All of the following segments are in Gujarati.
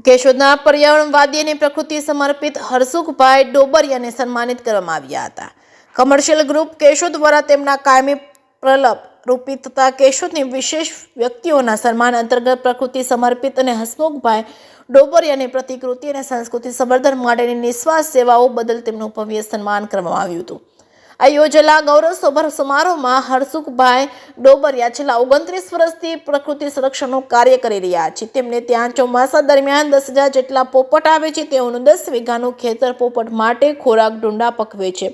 કેશોદના પર્યાવરણવાદી અને પ્રકૃતિ સમર્પિત હરસુખભાઈ ડોબરિયાને સન્માનિત કરવામાં આવ્યા હતા। કમર્શિયલ ગ્રુપ કેશોદ દ્વારા તેમના કાયમી પ્રલપ રૂપી તથા કેશોદની વિશેષ વ્યક્તિઓના સન્માન અંતર્ગત પ્રકૃતિ સમર્પિત અને હરસુખભાઈ ડોબરિયાની પ્રતિકૃતિ અને સંસ્કૃતિ સંવર્ધન માટેની નિસ્વાર્થ સેવાઓ બદલ તેમનું ભવ્ય સન્માન કરવામાં આવ્યું હતું। આ યોજેલા ગૌરવસભર સમારોહમાં હરસુખભાઈ ડોબરિયા છેલ્લા 29 વર્ષથી પ્રકૃતિ સંરક્ષણનું કાર્ય કરી રહ્યા છે। તેમને ત્યાં ચોમાસા દરમિયાન 10,000 જેટલા પોપટ આવે છે। તેઓનું 10 વીઘાનું ખેતર પોપટ માટે ખોરાક ડુંડા પકવે છે।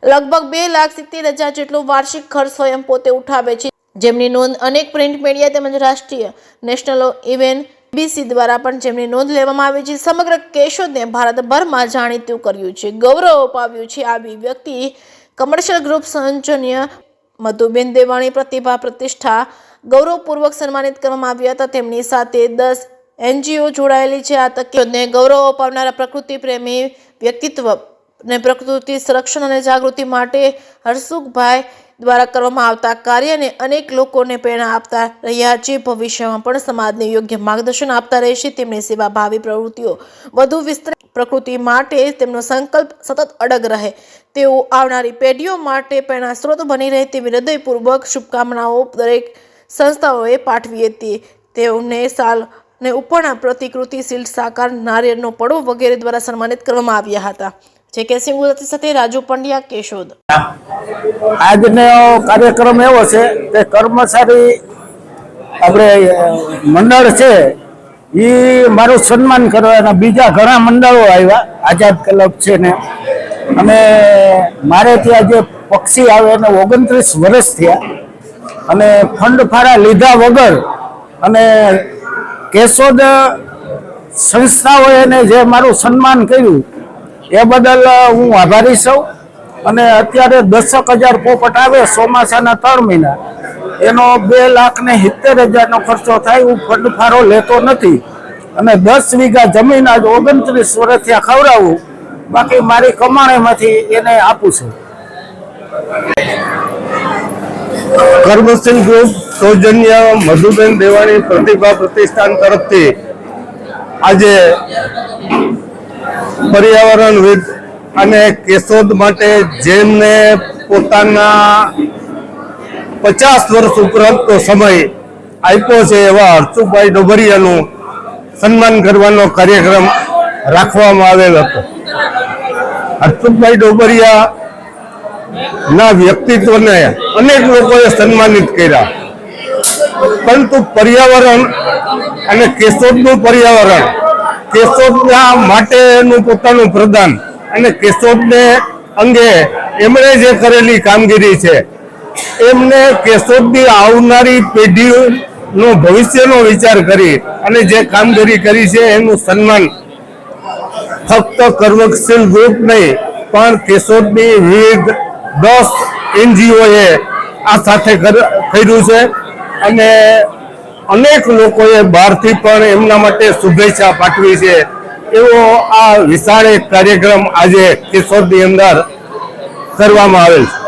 લગભગ 2,70,000 જેટલો વાર્ષિક ખર્ચ સ્વયં પોતે ઉઠાવે છે, જેમની નોંધ અનેક પ્રિન્ટ મીડિયા તેમજ રાષ્ટ્રીય નેશનલ ઇવેન્ટ બીસી દ્વારા પણ જેમની નોંધ લેવામાં આવી છે। સમગ્ર કેશોદને ભારતભરમાં જાણીતું કર્યું છે, ગૌરવ અપાવ્યું છે। આવી વ્યક્તિ કમર્શિયલ ગ્રુપ સંયોજન્ય મધુબેન દેવાણી પ્રતિભા પ્રતિષ્ઠા ગૌરવપૂર્વક સન્માનિત કરવામાં આવ્યા હતા। તેમની સાથે 10 NGO જોડાયેલી છે। આ તકે ગૌરવ અપાવનારા પ્રકૃતિ પ્રેમી વ્યક્તિત્વ ને પ્રકૃતિ સંરક્ષણ અને જાગૃતિ માટે હરસુખભાઈ દ્વારા કરવામાં આવતા કાર્યને અનેક લોકોને પ્રેરણા આપતા રહ્યા છે। ભવિષ્યમાં પણ સમાજને યોગ્ય માર્ગદર્શન આપતા રહેશે। તેમની સેવાભાવી પ્રવૃત્તિઓ વધુ વિસ્તરે, પ્રકૃતિ માટે તેમનો સંકલ્પ સતત અડગ રહે, તેઓ આવનારી પેઢીઓ માટે પ્રેરણા સ્ત્રોત બની રહે તેવી હૃદયપૂર્વક શુભકામનાઓ દરેક સંસ્થાઓએ પાઠવી હતી। તેઓને સાલ ને ઉપરના પ્રતિકૃતિ શિલ્ડ સાકાર નારિયેળનો પડો વગેરે દ્વારા સન્માનિત કરવામાં આવ્યા હતા। જેકેસી ગુજરાતી સાથે રાજુ પંડ્યા, કેશોદ। આજનો કાર્યક્રમ એવો છે કે કર્મચારી આપણે મંડળ છે એ મારું સન્માન કરવાના બીજા ઘણા મંડળો આવ્યા, આઝાદ ક્લબ છે ને, અને મારે ત્યાં જે પક્ષી આવે એને 29 વર્ષ થયા અને ફંડ ફાળા લીધા વગર અને કેશોદ સંસ્થાઓએ એને જે મારું સન્માન કર્યું એ બદલ હું આભારી છું। અને અત્યારે 10,000 પોપટ આવે ચોમાસાના 3 મહિના, એનો 2,70,000નો ખર્ચો થાય। હું ફંડ ફાળો લેતો નથી અને 10 વીઘા જમીન આજ 29 વર્ષથી ખવડાવું, બાકી મારી કમાણીમાંથી એને આપું છું। કર્મશીલ ગ્રુપ સૌજન્ય મધુબેન દેવાણી પ્રતિભા પ્રતિષ્ઠાન તરફથી આજે પર્યાવરણવિદ અને કેશોદ માટે જેમને પોતાના 50 વર્ષ ઉપરાંતનો સમય આપ્યો છે એવા હરસુખભાઈ ડોબરિયાનું સન્માન કરવાનો કાર્યક્રમ રાખવામાં આવેલ હતો। હરસુખભાઈ ડોબરિયા ના વ્યક્તિત્વને અનેક લોકોએ સન્માનિત કર્યા, પરંતુ પર્યાવરણ અને કેશોદનું પર્યાવરણ, કેશોદના માટેનું પોતાનું પ્રદાન અને કેશોદને અંગે એમણે જે કરેલી કામગીરી છે, એમને કેશોદની આવનારી પેઢીનો ભવિષ્યનો વિચાર કરી અને જે કામગીરી કરી છે એનું સન્માન ફક્ત કર્મશીલ ગ્રુપ નહીં પણ કેશોદની વિવિધ 10 NGOએ આ સાથે કર્યું છે અને અનેક લોકોએ બહારથી પણ એમના માટે શુભેચ્છા પાઠવી છે। એવો આ વિશાળ કાર્યક્રમ આજે કેશોદની અંદર કરવામાં આવેલ છે।